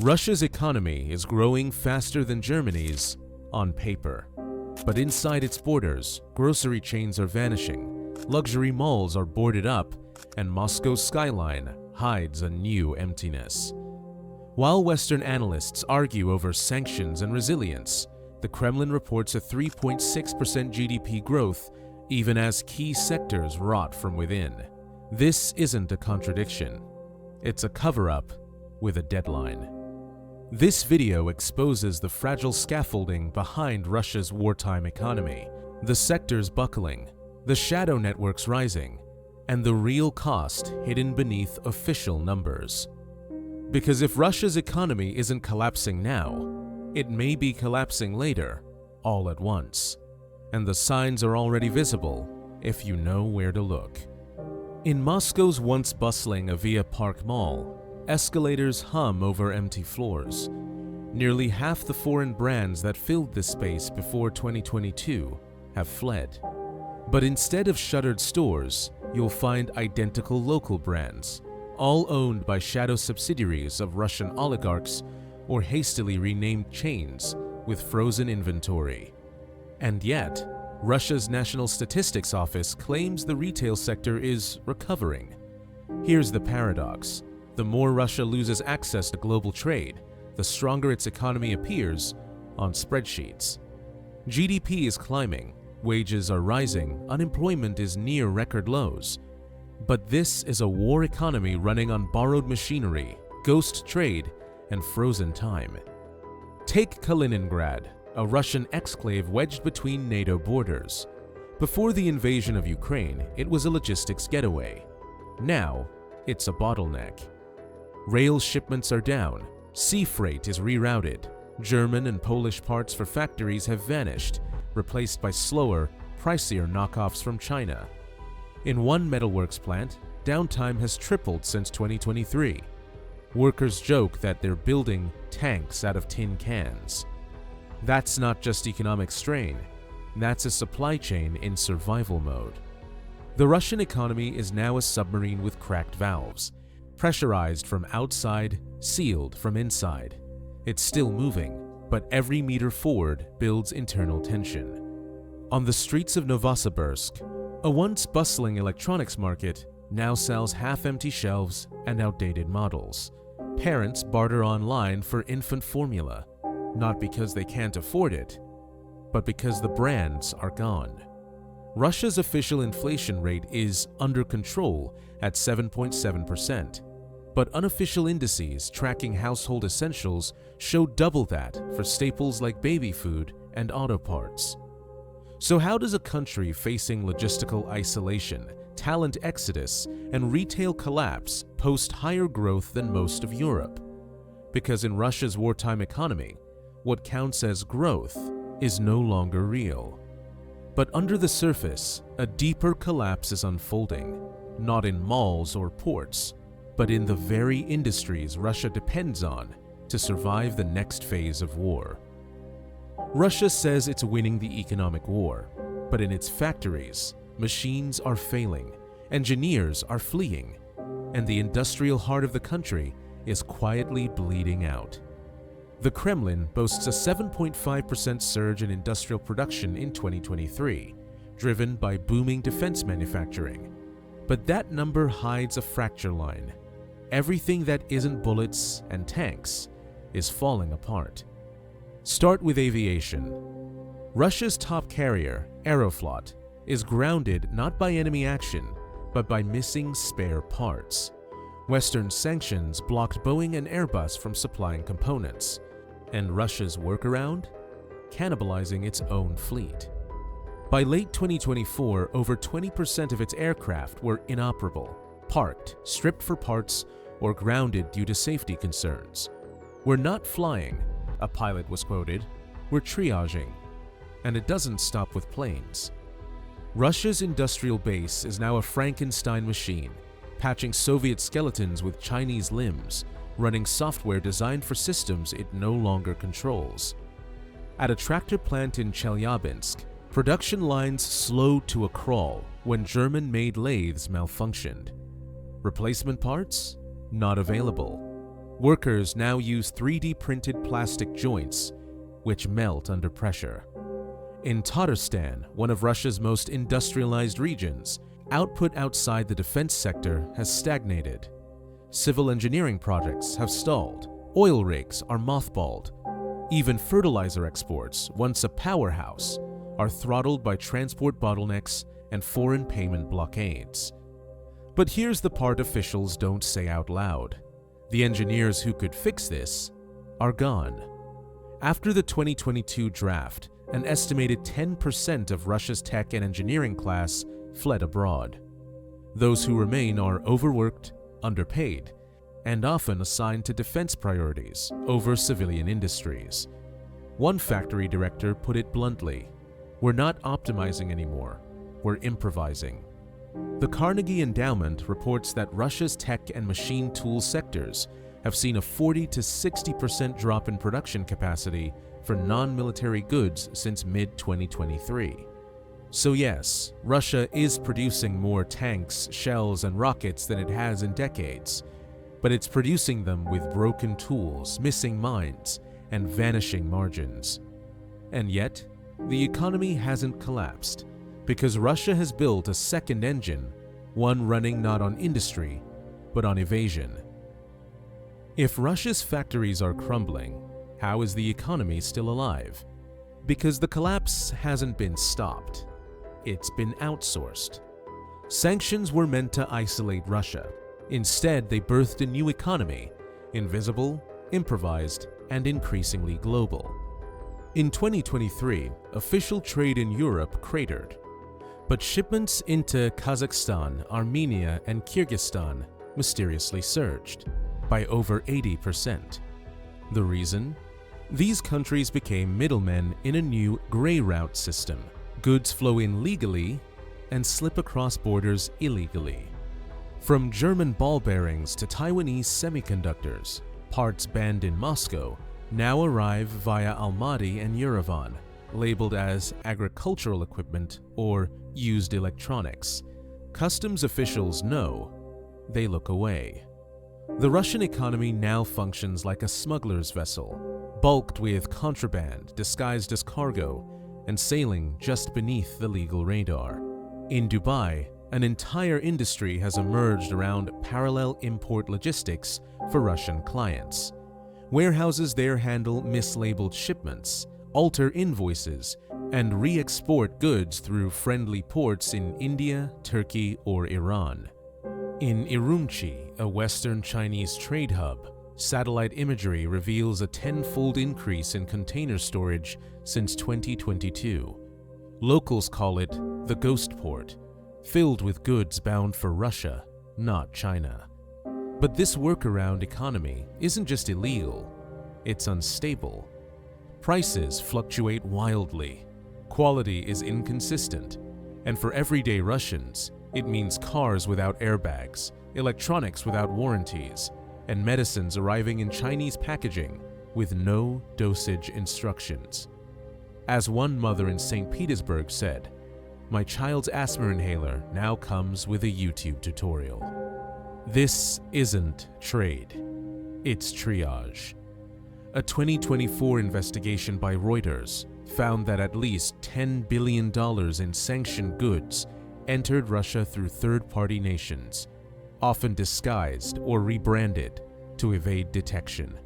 Russia's economy is growing faster than Germany's on paper. But inside its borders, grocery chains are vanishing, luxury malls are boarded up, and Moscow's skyline hides a new emptiness. While Western analysts argue over sanctions and resilience, the Kremlin reports a 3.6% GDP growth even as key sectors rot from within. This isn't a contradiction. It's a cover-up with a deadline. This video exposes the fragile scaffolding behind Russia's wartime economy, the sectors buckling, the shadow networks rising, and the real cost hidden beneath official numbers. Because if Russia's economy isn't collapsing now, it may be collapsing later, all at once. And the signs are already visible if you know where to look. In Moscow's once bustling Avia Park Mall, escalators hum over empty floors. Nearly half the foreign brands that filled this space before 2022 have fled. But instead of shuttered stores, you'll find identical local brands, all owned by shadow subsidiaries of Russian oligarchs or hastily renamed chains with frozen inventory. And yet, Russia's National Statistics Office claims the retail sector is recovering. Here's the paradox. The more Russia loses access to global trade, the stronger its economy appears on spreadsheets. GDP is climbing, wages are rising, unemployment is near record lows. But this is a war economy running on borrowed machinery, ghost trade, and frozen time. Take Kaliningrad, a Russian exclave wedged between NATO borders. Before the invasion of Ukraine, it was a logistics getaway. Now, it's a bottleneck. Rail shipments are down, sea freight is rerouted, German and Polish parts for factories have vanished, replaced by slower, pricier knockoffs from China. In one metalworks plant, downtime has tripled since 2023. Workers joke that they're building tanks out of tin cans. That's not just economic strain, that's a supply chain in survival mode. The Russian economy is now a submarine with cracked valves, pressurized from outside, sealed from inside. It's still moving, but every meter forward builds internal tension. On the streets of Novosibirsk, a once bustling electronics market now sells half-empty shelves and outdated models. Parents barter online for infant formula, not because they can't afford it, but because the brands are gone. Russia's official inflation rate is under control at 7.7%, but unofficial indices tracking household essentials show double that for staples like baby food and auto parts. So how does a country facing logistical isolation, talent exodus, and retail collapse post higher growth than most of Europe? Because in Russia's wartime economy, what counts as growth is no longer real. But under the surface, a deeper collapse is unfolding, not in malls or ports, but in the very industries Russia depends on to survive the next phase of war. Russia says it's winning the economic war, but in its factories, machines are failing, engineers are fleeing, and the industrial heart of the country is quietly bleeding out. The Kremlin boasts a 7.5% surge in industrial production in 2023, driven by booming defense manufacturing. But that number hides a fracture line. Everything that isn't bullets and tanks is falling apart. Start with aviation. Russia's top carrier, Aeroflot, is grounded not by enemy action, but by missing spare parts. Western sanctions blocked Boeing and Airbus from supplying components. And Russia's workaround? Cannibalizing its own fleet. By late 2024, over 20% of its aircraft were inoperable, parked, stripped for parts, or grounded due to safety concerns. "We're not flying," a pilot was quoted, "we're triaging." And it doesn't stop with planes. Russia's industrial base is now a Frankenstein machine, patching Soviet skeletons with Chinese limbs, running software designed for systems it no longer controls. At a tractor plant in Chelyabinsk, production lines slowed to a crawl when German-made lathes malfunctioned. Replacement parts? Not available. Workers now use 3D printed plastic joints, which melt under pressure. In Tatarstan, one of Russia's most industrialized regions, output outside the defense sector has stagnated. Civil engineering projects have stalled. Oil rigs are mothballed. Even fertilizer exports, once a powerhouse, are throttled by transport bottlenecks and foreign payment blockades. But here's the part officials don't say out loud. The engineers who could fix this are gone. After the 2022 draft, an estimated 10% of Russia's tech and engineering class fled abroad. Those who remain are overworked, underpaid, and often assigned to defense priorities over civilian industries. One factory director put it bluntly, "We're not optimizing anymore, we're improvising." The Carnegie Endowment reports that Russia's tech and machine tool sectors have seen a 40 to 60% drop in production capacity for non-military goods since mid-2023. So yes, Russia is producing more tanks, shells, and rockets than it has in decades, but it's producing them with broken tools, missing minds, and vanishing margins. And yet, the economy hasn't collapsed, because Russia has built a second engine, one running not on industry, but on evasion. If Russia's factories are crumbling, how is the economy still alive? Because the collapse hasn't been stopped. It's been outsourced. Sanctions were meant to isolate Russia. Instead, they birthed a new economy, invisible, improvised, and increasingly global. In 2023, official trade in Europe cratered, but shipments into Kazakhstan, Armenia, and Kyrgyzstan mysteriously surged by over 80%. The reason? These countries became middlemen in a new gray route system. Goods flow in legally and slip across borders illegally. From German ball bearings to Taiwanese semiconductors, parts banned in Moscow now arrive via Almaty and Yerevan, labeled as agricultural equipment or used electronics. Customs officials know, they look away. The Russian economy now functions like a smuggler's vessel, bulked with contraband disguised as cargo and sailing just beneath the legal radar. In Dubai, an entire industry has emerged around parallel import logistics for Russian clients. Warehouses there handle mislabeled shipments, alter invoices, and re-export goods through friendly ports in India, Turkey, or Iran. In Urumqi, a Western Chinese trade hub, satellite imagery reveals a tenfold increase in container storage since 2022. Locals call it the ghost port, filled with goods bound for Russia, not China. But this workaround economy isn't just illegal, it's unstable. Prices fluctuate wildly, quality is inconsistent, and for everyday Russians, it means cars without airbags, electronics without warranties, and medicines arriving in Chinese packaging with no dosage instructions. As one mother in St. Petersburg said, "My child's asthma inhaler now comes with a YouTube tutorial." This isn't trade, it's triage. A 2024 investigation by Reuters found that at least $10 billion in sanctioned goods entered Russia through third-party nations, often disguised or rebranded to evade detection.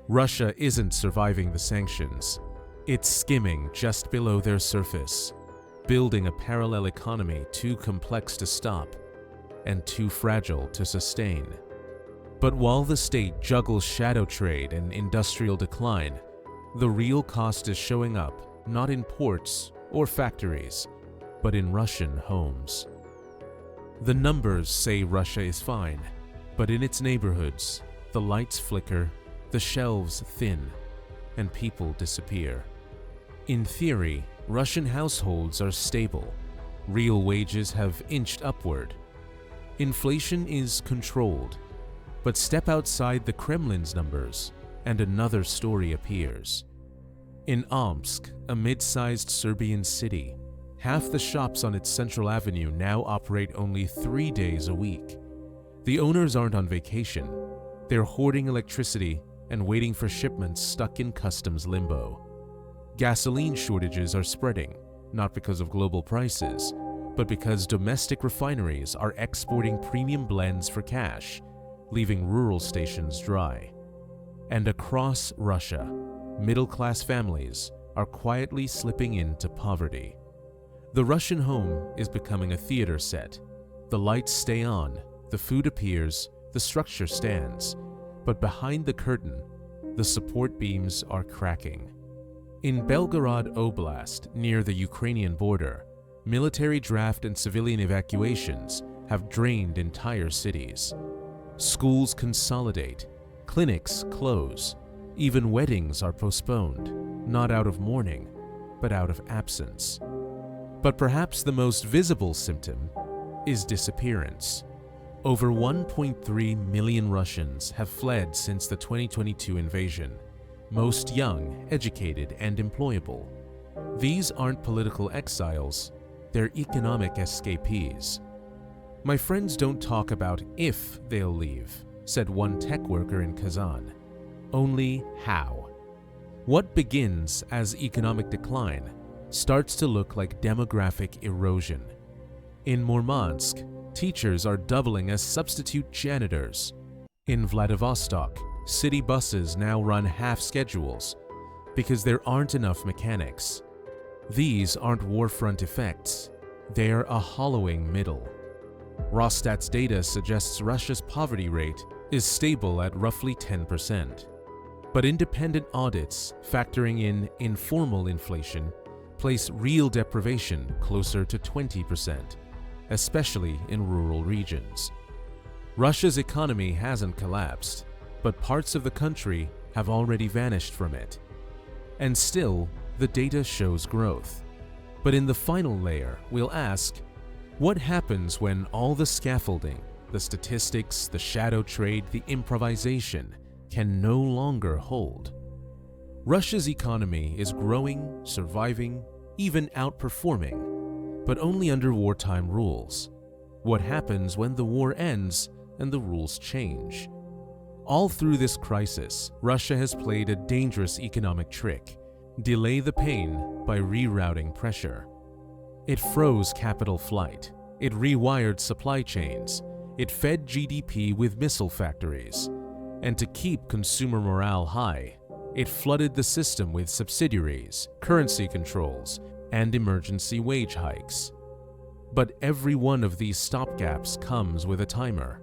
Russia isn't surviving the sanctions. It's skimming just below their surface, building a parallel economy too complex to stop and too fragile to sustain. But while the state juggles shadow trade and industrial decline, the real cost is showing up not in ports or factories, but in Russian homes. The numbers say Russia is fine, but in its neighborhoods, the lights flicker, the shelves thin, and people disappear. In theory, Russian households are stable. Real wages have inched upward. Inflation is controlled. But step outside the Kremlin's numbers, and another story appears. In Omsk, a mid-sized Serbian city, half the shops on its central avenue now operate only 3 days a week. The owners aren't on vacation. They're hoarding electricity and waiting for shipments stuck in customs limbo. Gasoline shortages are spreading, not because of global prices, but because domestic refineries are exporting premium blends for cash, leaving rural stations dry. And across Russia, middle-class families are quietly slipping into poverty. The Russian home is becoming a theater set. The lights stay on, the food appears, the structure stands, but behind the curtain, the support beams are cracking. In Belgorod Oblast, near the Ukrainian border, military draft and civilian evacuations have drained entire cities. Schools consolidate, clinics close, even weddings are postponed, not out of mourning, but out of absence. But perhaps the most visible symptom is disappearance. Over 1.3 million Russians have fled since the 2022 invasion, most young, educated, and employable. These aren't political exiles, they're economic escapees. My friends don't talk about if they'll leave, said one tech worker in Kazan. Only how. What begins as economic decline starts to look like demographic erosion. In Murmansk, teachers are doubling as substitute janitors. In Vladivostok, city buses now run half schedules because there aren't enough mechanics. These aren't warfront effects, they're a hollowing middle. Rostat's data suggests Russia's poverty rate is stable at roughly 10%. But independent audits, factoring in informal inflation, place real deprivation closer to 20%, especially in rural regions. Russia's economy hasn't collapsed, but parts of the country have already vanished from it. And still, the data shows growth. But in the final layer, we'll ask, what happens when all the scaffolding, the statistics, the shadow trade, the improvisation can no longer hold? Russia's economy is growing, surviving, even outperforming, but only under wartime rules. What happens when the war ends and the rules change? All through this crisis, Russia has played a dangerous economic trick: delay the pain by rerouting pressure. It froze capital flight, it rewired supply chains, it fed GDP with missile factories, and to keep consumer morale high, it flooded the system with subsidiaries, currency controls, and emergency wage hikes. But every one of these stopgaps comes with a timer.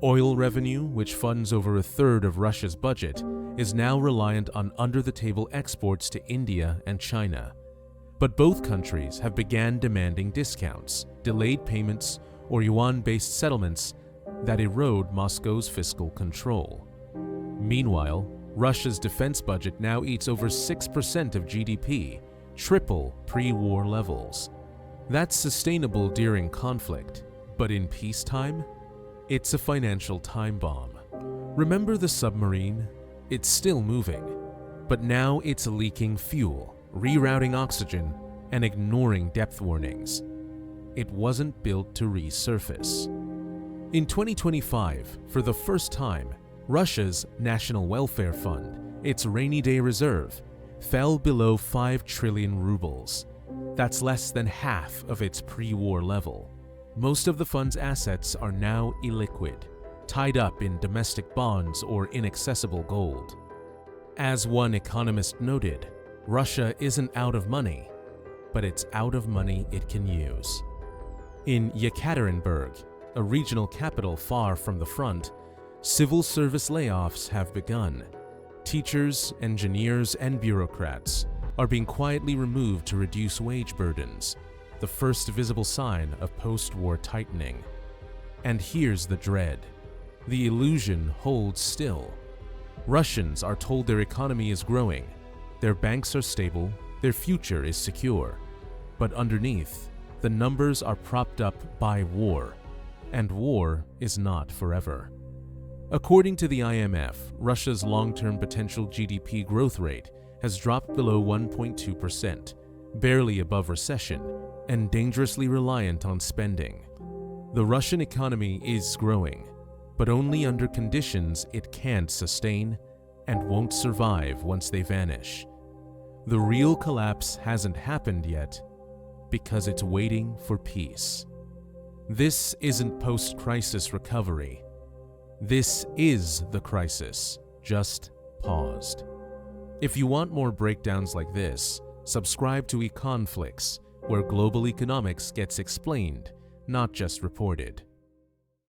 Oil revenue, which funds over a third of Russia's budget, is now reliant on under-the-table exports to India and China. But both countries have begun demanding discounts, delayed payments, or yuan-based settlements that erode Moscow's fiscal control. Meanwhile, Russia's defense budget now eats over 6% of GDP, triple pre-war levels. That's sustainable during conflict, but in peacetime, it's a financial time bomb. Remember the submarine? It's still moving, but now it's leaking fuel, rerouting oxygen, and ignoring depth warnings. It wasn't built to resurface. In 2025, for the first time, Russia's National Welfare Fund, its rainy day reserve, fell below 5 trillion rubles. That's less than half of its pre-war level. Most of the fund's assets are now illiquid, tied up in domestic bonds or inaccessible gold. As one economist noted, Russia isn't out of money, but it's out of money it can use. In Yekaterinburg, a regional capital far from the front, civil service layoffs have begun. Teachers, engineers, and bureaucrats are being quietly removed to reduce wage burdens, the first visible sign of post-war tightening. And here's the dread. The illusion holds still. Russians are told their economy is growing, their banks are stable, their future is secure. But underneath, the numbers are propped up by war, and war is not forever. According to the IMF, Russia's long-term potential GDP growth rate has dropped below 1.2%, barely above recession, and dangerously reliant on spending. The Russian economy is growing, but only under conditions it can't sustain and won't survive once they vanish. The real collapse hasn't happened yet because it's waiting for peace. This isn't post-crisis recovery. This is the crisis, just paused. If you want more breakdowns like this, subscribe to Econflics, where global economics gets explained, not just reported.